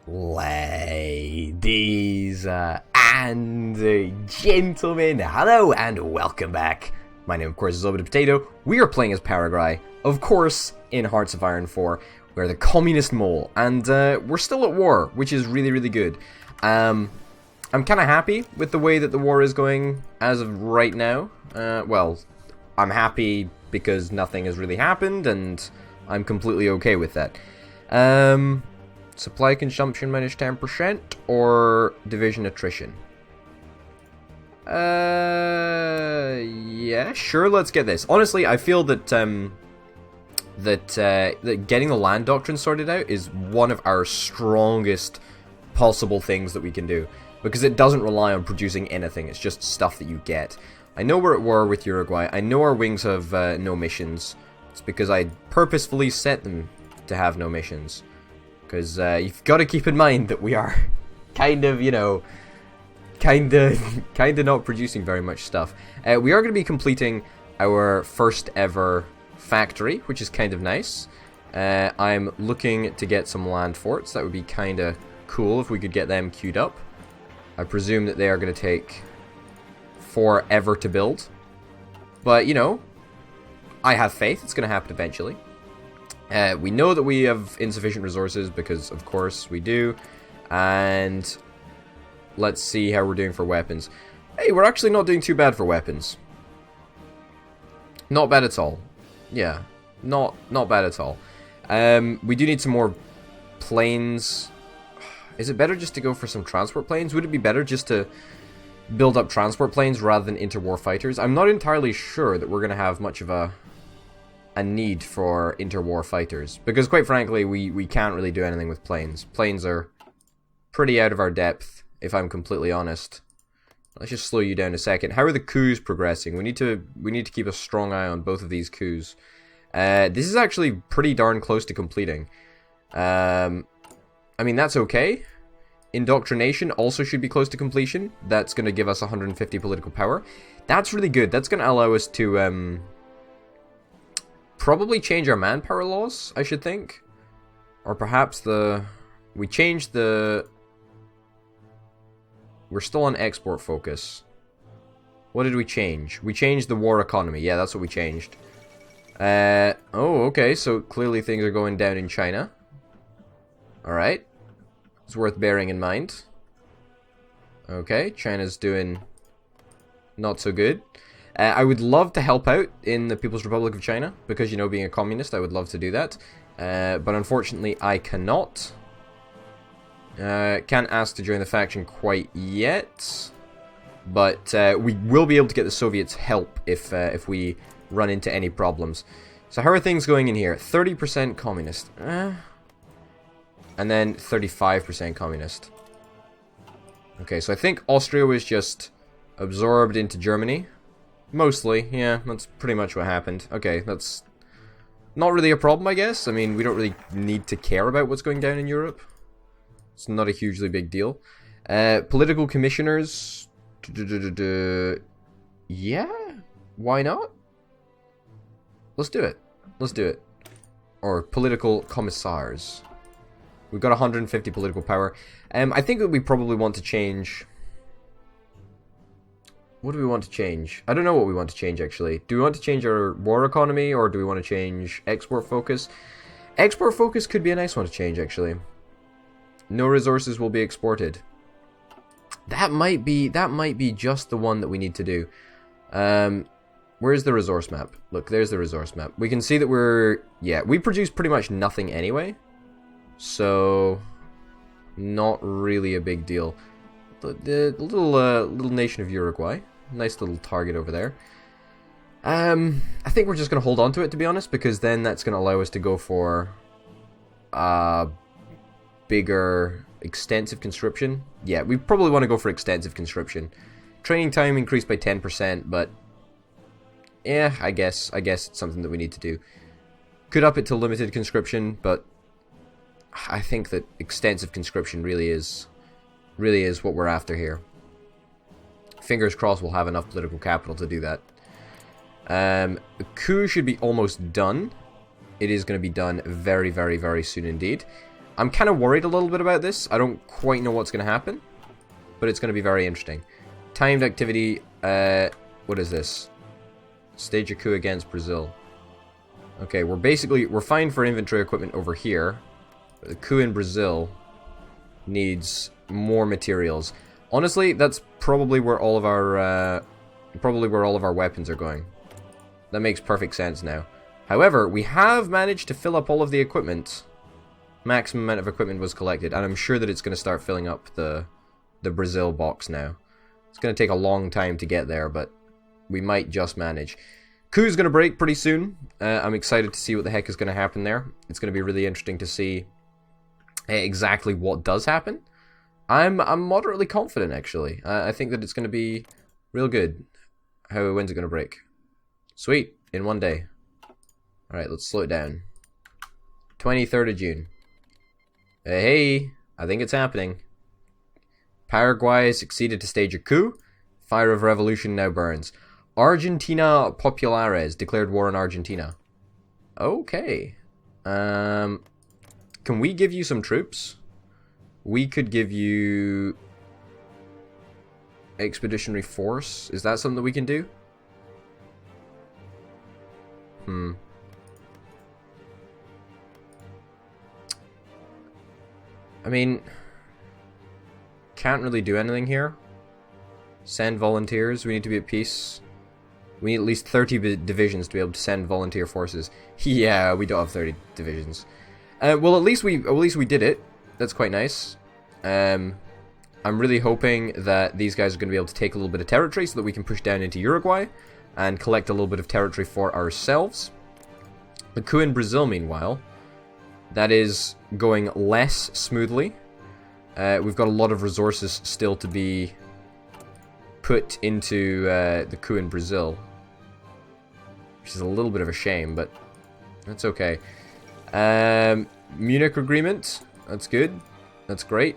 Ladies and gentlemen, hello and welcome back. My name, of course, is Obit Potato. We are playing as Paraguay, of course, in Hearts of Iron 4. We're the communist mole, and we're still at war, which is really, really good. I'm kind of happy with the way that the war is going as of right now. Well, I'm happy because nothing has really happened, and I'm completely okay with that. Supply consumption minus 10% or division attrition? Yeah, sure, let's get this. Honestly, I feel that that getting the land doctrine sorted out is one of our strongest possible things that we can do, because it doesn't rely on producing anything. It's just stuff that you get. I know we're at war with Uruguay. I know our wings have no missions. It's because I purposefully set them to have no missions. Because you've got to keep in mind that we are kind of, you know, kind of not producing very much stuff. We are going to be completing our first ever factory, which is kind of nice. I'm looking to get some land forts. That would be kind of cool if we could get them queued up. I presume that they are going to take forever to build. But, you know, I have faith it's going to happen eventually. We know that we have insufficient resources because, of course, we do. And let's see how we're doing for weapons. Hey, we're actually not doing too bad for weapons. Not bad at all. Yeah, not bad at all. We do need some more planes. Is it better just to go for some transport planes? Would it be better just to build up transport planes rather than interwar fighters? I'm not entirely sure that we're going to have much of a need for interwar fighters, because quite frankly we can't really do anything with planes. Planes are pretty out of our depth, if I'm completely honest. Let's just slow you down a second. How are the coups progressing? We need to keep a strong eye on both of these coups. This is actually pretty darn close to completing. I mean, that's okay. Indoctrination also should be close to completion. That's going to give us 150 political power. That's really good. That's going to allow us to probably change our manpower laws, I should think. Or perhaps we changed the... We're still on export focus. What did we change? We changed the war economy. Yeah, that's what we changed. Oh, okay, so clearly things are going down in China. Alright. It's worth bearing in mind. Okay, China's doing not so good. I would love to help out in the People's Republic of China, because, you know, being a communist, I would love to do that. But unfortunately, I cannot. Can't ask to join the faction quite yet. But we will be able to get the Soviets' help if we run into any problems. So how are things going in here? 30% communist. And then 35% communist. Okay, so I think Austria was just absorbed into Germany. Mostly, yeah, that's pretty much what happened. Okay, that's not really a problem, I guess. I mean, we don't really need to care about what's going down in Europe. It's not a hugely big deal. Political commissioners... Yeah? Why not? Let's do it. Let's do it. Or political commissars. We've got 150 political power. I think that we probably want to change... What do we want to change? I don't know what we want to change, actually. Do we want to change our war economy, or do we want to change export focus? Export focus could be a nice one to change, actually. No resources will be exported. That might be just the one that we need to do. Where's the resource map? Look, there's the resource map. We can see that we produce pretty much nothing anyway. So, not really a big deal. The little nation of Uruguay. Nice little target over there. I think we're just going to hold on to it, to be honest, because then that's going to allow us to go for bigger extensive conscription. Yeah, we probably want to go for extensive conscription. Training time increased by 10%, but yeah, I guess it's something that we need to do. Could up it to limited conscription, but I think that extensive conscription really is what we're after here. Fingers crossed we'll have enough political capital to do that. The coup should be almost done. It is going to be done very, very, very soon indeed. I'm kind of worried a little bit about this. I don't quite know what's going to happen, but it's going to be very interesting. Timed activity, what is this? Stage a coup against Brazil. Okay, we're fine for infantry equipment over here. The coup in Brazil needs more materials. Honestly, that's probably where all of our weapons are going. That makes perfect sense now. However, we have managed to fill up all of the equipment. Maximum amount of equipment was collected, and I'm sure that it's going to start filling up the Brazil box now. It's going to take a long time to get there, but we might just manage. Coup's going to break pretty soon. I'm excited to see what the heck is going to happen there. It's going to be really interesting to see exactly what does happen. I'm moderately confident, actually. I think that it's going to be real good. When's it going to break? Sweet, in one day. Alright, let's slow it down. 23rd of June. Hey, I think it's happening. Paraguay succeeded to stage a coup. Fire of revolution now burns. Argentina Populares declared war on Argentina. Okay. Can we give you some troops? We could give you expeditionary force. Is that something that we can do? I mean, can't really do anything here. Send volunteers. We need to be at peace. We need at least 30 divisions to be able to send volunteer forces. Yeah, we don't have 30 divisions. Well, at least we did it. That's quite nice. I'm really hoping that these guys are going to be able to take a little bit of territory so that we can push down into Uruguay and collect a little bit of territory for ourselves. The coup in Brazil, meanwhile, that is going less smoothly. We've got a lot of resources still to be put into the coup in Brazil, which is a little bit of a shame, but that's okay. Munich agreement, that's good, that's great.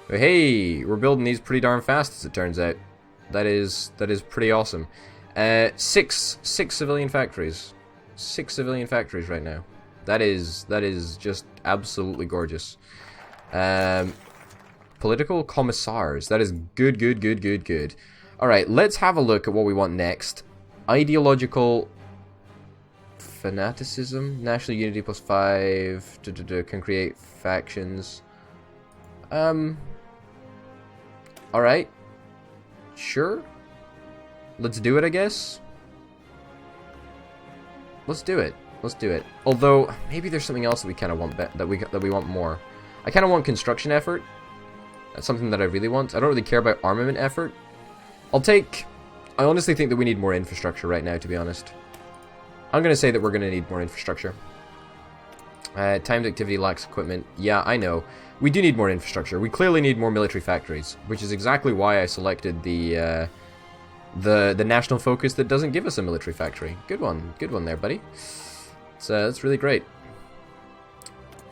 But hey, we're building these pretty darn fast, as it turns out. That is pretty awesome. 6 civilian factories. 6 civilian factories right now. That is just absolutely gorgeous. Political commissars. That is good. Alright, let's have a look at what we want next. Ideological fanaticism. National unity +5. Can create factions. Alright. Sure. Let's do it, I guess. Let's do it. Although maybe there's something else that we kind of want that we want more. I kind of want construction effort. That's something that I really want. I don't really care about armament effort. I honestly think that we need more infrastructure right now, to be honest. I'm going to say that we're going to need more infrastructure. Timed activity lacks equipment. Yeah, I know. We do need more infrastructure. We clearly need more military factories, which is exactly why I selected the national focus that doesn't give us a military factory. Good one there, buddy. That's really great.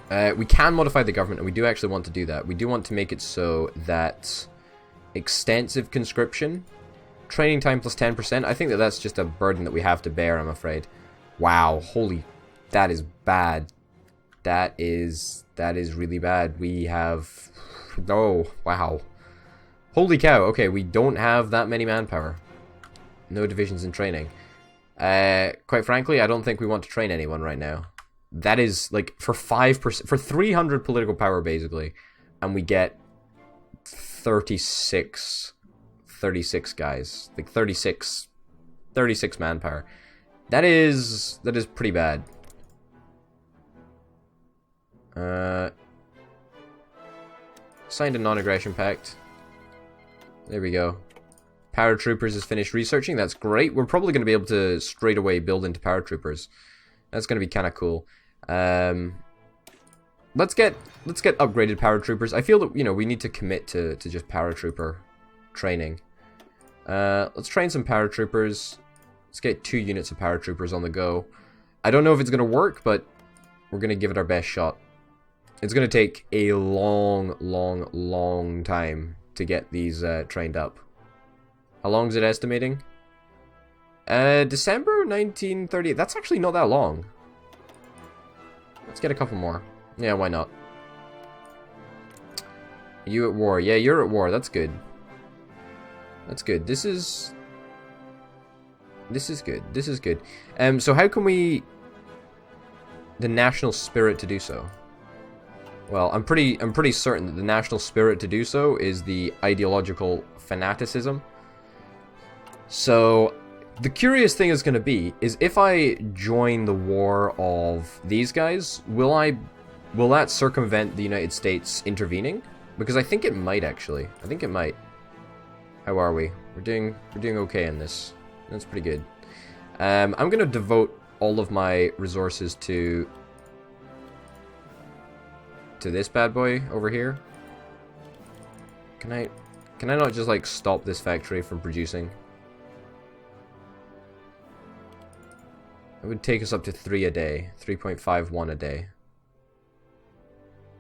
We can modify the government, and we do actually want to do that. We do want to make it so that extensive conscription, training time +10%, I think that that's just a burden that we have to bear, I'm afraid. Wow, holy, that is bad. That is really bad. We have, oh, wow. Holy cow, okay, we don't have that many manpower. No divisions in training. Quite frankly, I don't think we want to train anyone right now. That is, like, for 5%, for 300 political power, basically, and we get 36 guys. Like, 36 manpower. That is pretty bad. Signed a non-aggression pact. There we go. Paratroopers has finished researching. That's great. We're probably going to be able to straight away build into paratroopers. That's going to be kind of cool. Let's get upgraded paratroopers. I feel that, you know, we need to commit to just paratrooper training. Let's train some paratroopers. Let's get 2 units of paratroopers on the go. I don't know if it's going to work, but we're going to give it our best shot. It's going to take a long time to get these trained up. How long is it estimating? December 1930. That's actually not that long. Let's get a couple more. Yeah, why not? You at war. Yeah, you're at war. That's good. That's good. This is good. This is good. So how can we... The national spirit to do so? Well, I'm pretty certain that the national spirit to do so is the ideological fanaticism. So, the curious thing is going to be, is if I join the war of these guys, will that circumvent the United States intervening? Because I think it might, actually. I think it might. How are we? We're doing okay in this. That's pretty good. I'm going to devote all of my resources to this bad boy over here. Can I not just, like, stop this factory from producing? It would take us up to 3 a day. 3.51 a day.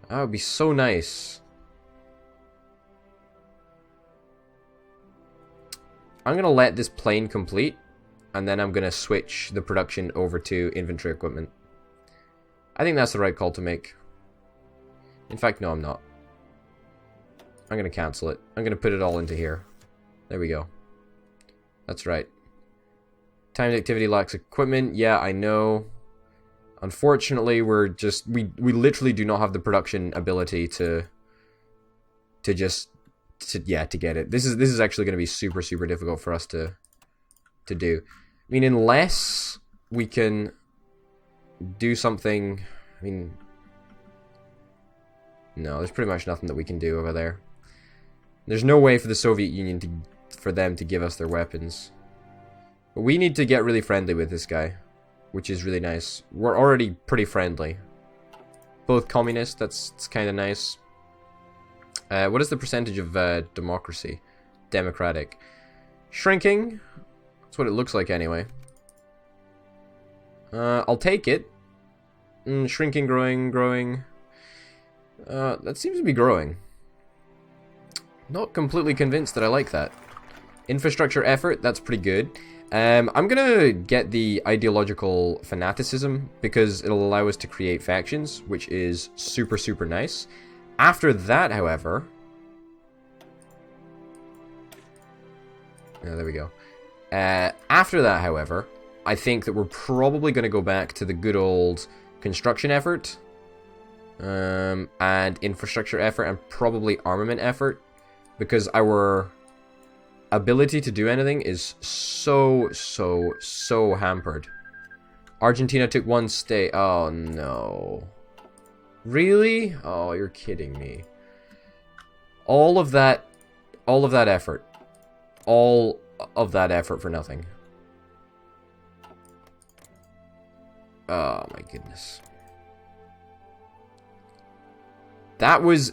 That would be so nice. I'm going to let this plane complete, and then I'm going to switch the production over to infantry equipment. I think that's the right call to make. In fact, no, I'm not. I'm going to cancel it. I'm going to put it all into here. There we go. That's right. Timed activity lacks equipment. Yeah, I know. Unfortunately, we literally do not have the production ability to get it. This is actually going to be super difficult for us to do. I mean, unless we can do something. I mean, no, there's pretty much nothing that we can do over there. There's no way for the Soviet Union for them to give us their weapons. But we need to get really friendly with this guy, which is really nice. We're already pretty friendly. Both communist, that's kind of nice. What is the percentage of democracy? Democratic. Shrinking. That's what it looks like anyway. I'll take it. Shrinking, growing. That seems to be growing. Not completely convinced that I like that. Infrastructure effort, that's pretty good. I'm gonna get the ideological fanaticism because it'll allow us to create factions, which is super nice. After that, however... there we go. After that, however, I think that we're probably going to go back to the good old construction effort, and infrastructure effort, and probably armament effort, because our ability to do anything is so hampered. Argentina took one state. Oh, no. Really? Oh, you're kidding me. All of that effort. All of that effort for nothing. Oh my goodness. That was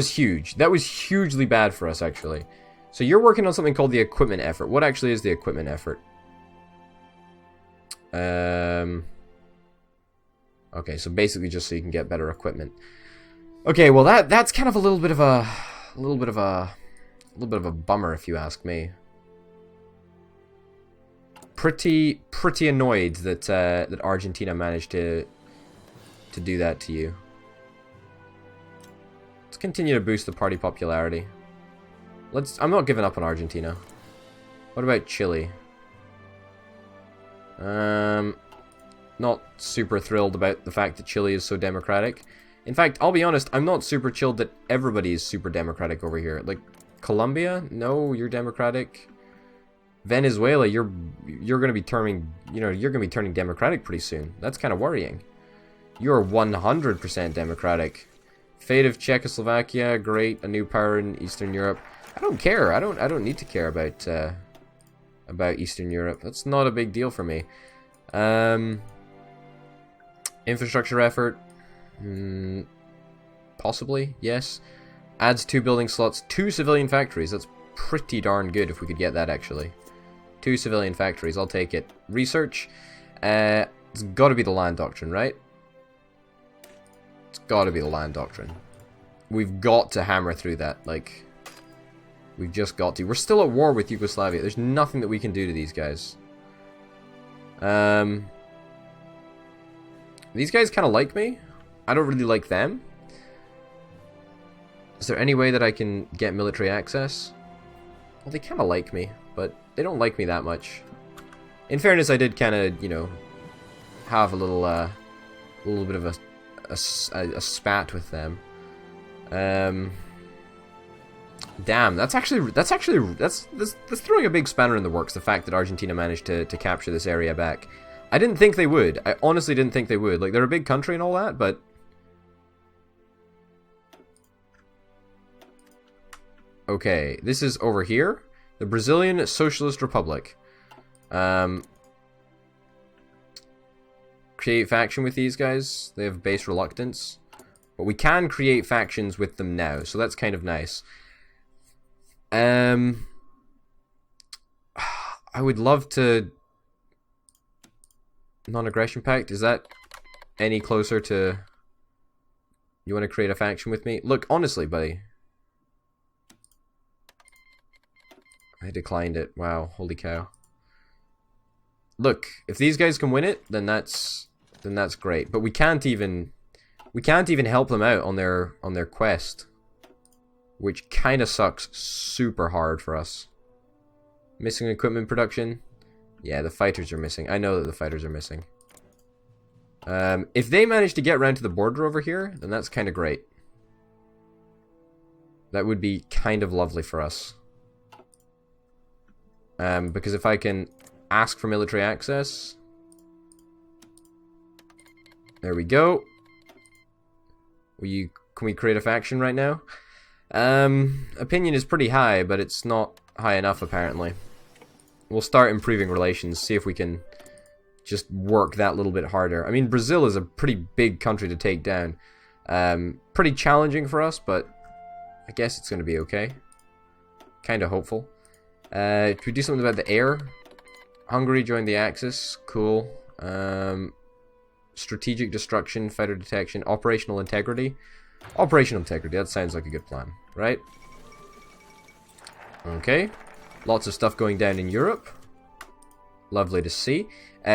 huge. That was hugely bad for us, actually. So you're working on something called the equipment effort. What actually is the equipment effort? Okay, so basically just so you can get better equipment. Okay, well that's kind of a little bit of a bummer, if you ask me. Pretty annoyed that that Argentina managed to do that to you. Let's continue to boost the party popularity. I'm not giving up on Argentina. What about Chile? Not super thrilled about the fact that Chile is so democratic. In fact, I'll be honest, I'm not super chilled that everybody is super democratic over here. Like, Colombia? No, you're democratic. Venezuela, you're going to be turning, you're going to be turning democratic pretty soon. That's kind of worrying. You're 100% democratic. Fate of Czechoslovakia, great, a new power in Eastern Europe. I don't care. I don't need to care about Eastern Europe. That's not a big deal for me. Infrastructure effort, possibly, yes. Adds 2 building slots, 2 civilian factories. That's pretty darn good if we could get that, actually. 2 civilian factories, I'll take it. Research, it's got to be the land doctrine, right? It's got to be the land doctrine. We've got to hammer through that, like, we've just got to. We're still at war with Yugoslavia. There's nothing that we can do to these guys. These guys kind of like me. I don't really like them. Is there any way that I can get military access? Well, they kind of like me, but they don't like me that much. In fairness, I did kind of, you know, have a little bit of a spat with them. Damn, that's throwing a big spanner in the works, the fact that Argentina managed to capture this area back. I didn't think they would. I honestly didn't think they would. Like, they're a big country and all that, but... Okay, this is over here. The Brazilian Socialist Republic. Create faction with these guys. They have base reluctance. But we can create factions with them now, so that's kind of nice. I would love to... Non-aggression pact, is that any closer to... You want to create a faction with me? Look, honestly, buddy. I declined it. Wow, holy cow. Look, if these guys can win it, then that's great. But we can't even help them out on their quest, which kind of sucks super hard for us. Missing equipment production. Yeah, the fighters are missing. I know that the fighters are missing. If they manage to get around to the border over here, then that's kind of great. That would be kind of lovely for us. Because if I can ask for military access... There we go. Can we create a faction right now? Opinion is pretty high, but it's not high enough apparently. We'll start improving relations, see if we can just work that little bit harder. I mean, Brazil is a pretty big country to take down. Pretty challenging for us, but I guess it's going to be okay. Kind of hopeful. Should we do something about the air? Hungary joined the Axis. Cool. Strategic destruction, fighter detection, operational integrity. Operational integrity, that sounds like a good plan, right? Okay. Lots of stuff going down in Europe. Lovely to see.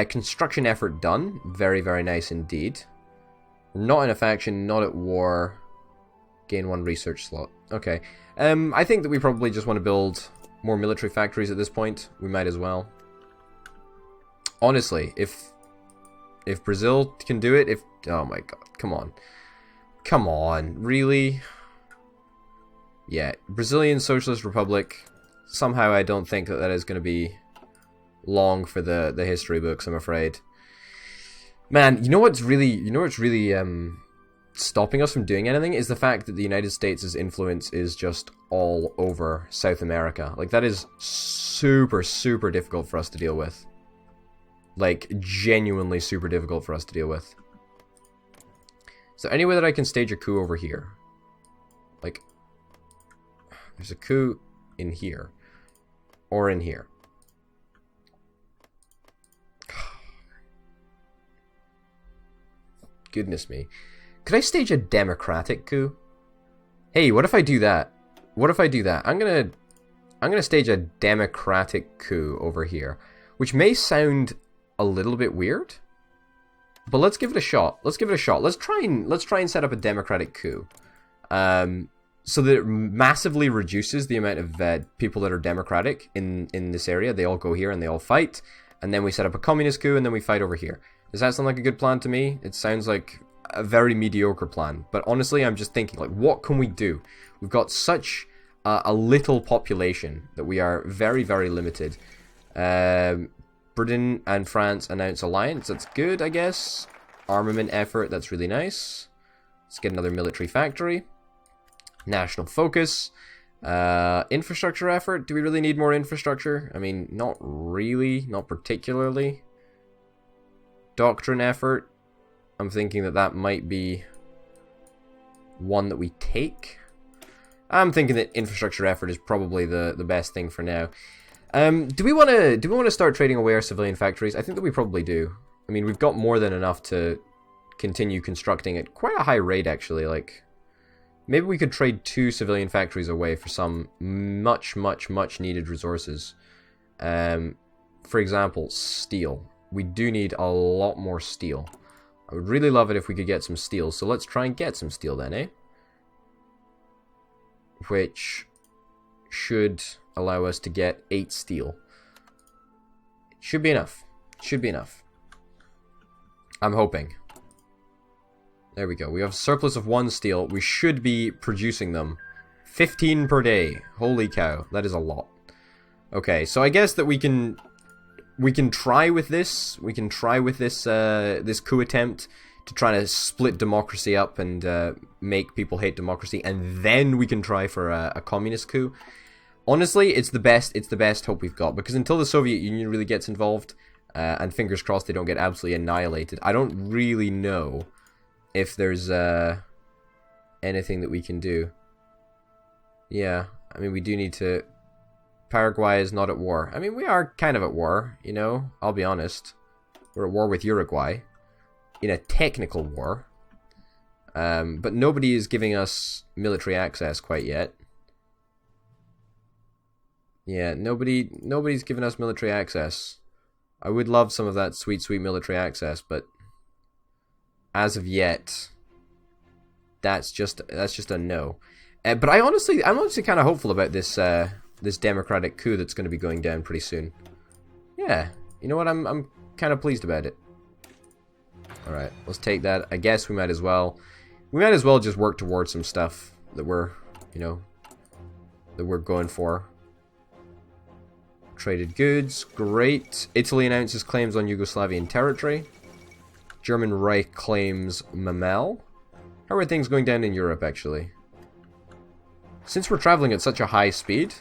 Construction effort done. Very, very nice indeed. We're not in a faction, not at war. Gain 1 research slot. Okay. I think that we probably just want to build more military factories at this point. We might as well. Honestly, if Brazil can do it, oh my god, come on. Come on, really? Yeah, Brazilian Socialist Republic. Somehow I don't think that is going to be long for the history books, I'm afraid. Man, you know what's really stopping us from doing anything is the fact that the United States' influence is just all over South America. Like, that is super, super difficult for us to deal with. Like, genuinely super difficult for us to deal with. Is there any way that I can stage a coup over here? Like, there's a coup in here. Or in here. Goodness me. Could I stage a democratic coup? Hey, what if I do that? What if I do that? I'm gonna stage a democratic coup over here, which may sound a little bit weird, but let's give it a shot. Let's give it a shot. Let's try and set up a democratic coup, so that it massively reduces the amount of people that are democratic in this area. They all go here and they all fight, and then we set up a communist coup and then we fight over here. Does that sound like a good plan to me? It sounds like a very mediocre plan, but honestly, I'm just thinking, like, what can we do? We've got such a little population that we are very, very limited. Britain and France announce alliance. That's good, I guess. Armament effort. That's really nice. Let's get another military factory. National focus. Infrastructure effort. Do we really need more infrastructure? I mean, not really. Not particularly. Doctrine effort. I'm thinking that might be one that we take. I'm thinking that infrastructure effort is probably the best thing for now. Do we want to start trading away our civilian factories? I think that we probably do. I mean, we've got more than enough to continue constructing at quite a high rate, actually. Like, maybe we could trade 2 civilian factories away for some much, much, much needed resources. For example, steel. We do need a lot more steel. I would really love it if we could get some steel. So let's try and get some steel then, eh? Which should allow us to get 8 steel. Should be enough. Should be enough. I'm hoping. There we go. We have a surplus of 1 steel. We should be producing them. 15 per day. Holy cow. That is a lot. Okay, so I guess that we can try with this. We can try with this this coup attempt to try to split democracy up and make people hate democracy, and then we can try for a communist coup. Honestly, it's the best hope we've got, because until the Soviet Union really gets involved, and fingers crossed they don't get absolutely annihilated, I don't really know if there's anything that we can do. Yeah, I mean, we do need to... Paraguay is not at war. I mean, we are kind of at war, you know, I'll be honest. We're at war with Uruguay. In a technical war. But nobody is giving us military access quite yet. Yeah, nobody's giving us military access. I would love some of that sweet, sweet military access, but as of yet, that's just a no. But I'm honestly kind of hopeful about this this democratic coup that's going to be going down pretty soon. Yeah, you know what? I'm kind of pleased about it. All right, let's take that. I guess we might as well just work towards some stuff that we're, you know, that we're going for. Traded goods, great. Italy announces claims on Yugoslavian territory. German Reich claims Mamel. How are things going down in Europe, actually? Since we're traveling at such a high speed,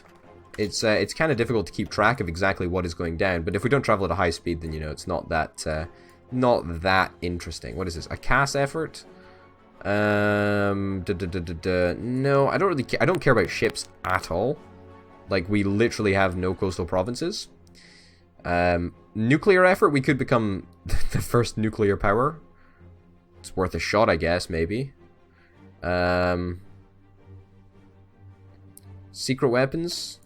it's kind of difficult to keep track of exactly what is going down. But if we don't travel at a high speed, then, you know, it's not that interesting. What is this? A CAS effort? No, I don't really care. I don't care about ships at all. Like, we literally have no coastal provinces. Nuclear effort, we could become the first nuclear power. It's worth a shot, I guess, maybe. Secret weapons.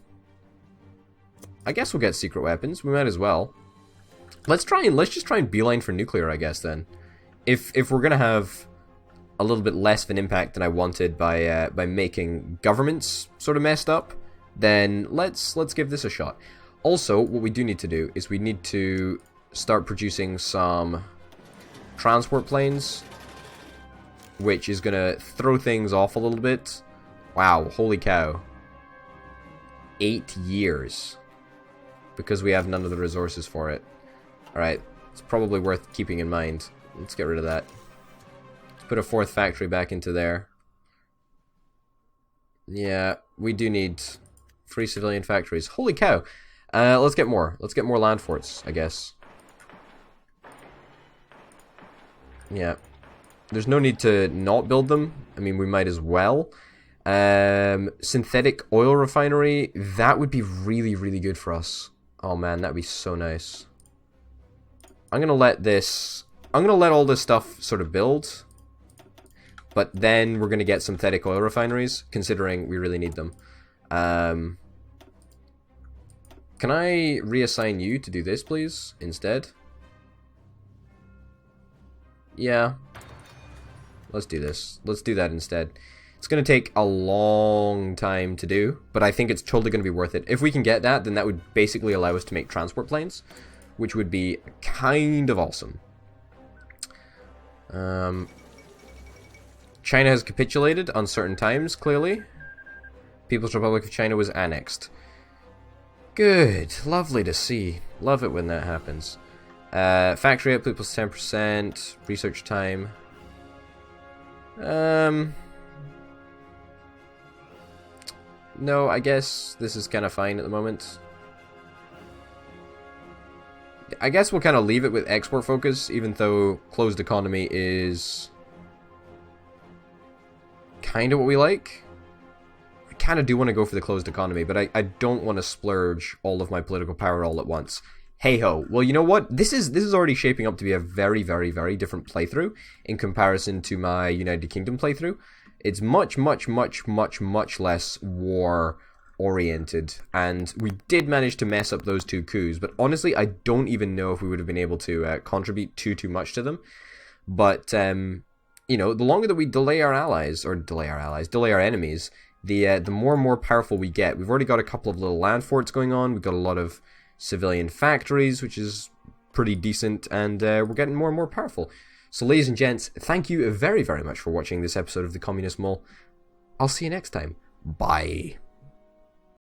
I guess we'll get secret weapons. We might as well. Let's just try and beeline for nuclear, I guess, then. If we're gonna have a little bit less of an impact than I wanted by making governments sort of messed up, then let's give this a shot. Also, what we do need to do is we need to start producing some transport planes, which is gonna throw things off a little bit. Wow, holy cow. 8 years. Because we have none of the resources for it. Alright, it's probably worth keeping in mind. Let's get rid of that. Let's put a 4th factory back into there. Yeah, we do need 3 civilian factories. Holy cow! Let's get more. Let's get more land forts, I guess. Yeah. There's no need to not build them. I mean, we might as well. Synthetic oil refinery. That would be really, really good for us. Oh man, that'd be so nice. I'm gonna let all this stuff sort of build. But then we're gonna get synthetic oil refineries, considering we really need them. Can I reassign you to do this, please, instead? Yeah. Let's do this. Let's do that instead. It's going to take a long time to do, but I think it's totally going to be worth it. If we can get that, then that would basically allow us to make transport planes, which would be kind of awesome. China has capitulated on certain times, clearly. People's Republic of China was annexed. Good. Lovely to see. Love it when that happens. Factory output plus 10%. Research time. No, I guess this is kind of fine at the moment. I guess we'll kind of leave it with export focus, even though closed economy is kind of what we like. I kind of do want to go for the closed economy, but I don't want to splurge all of my political power all at once. Hey-ho. Well, you know what? This is already shaping up to be a very, very, very different playthrough in comparison to my United Kingdom playthrough. It's much, much, much, much, much less war-oriented, and we did manage to mess up those 2 coups, but honestly, I don't even know if we would have been able to contribute too much to them. But, you know, the longer that we delay our enemies, the more and more powerful we get. We've already got a couple of little land forts going on. We've got a lot of civilian factories, which is pretty decent, and we're getting more and more powerful. So, ladies and gents, thank you very, very much for watching this episode of the Communist Mole. I'll see you next time. Bye.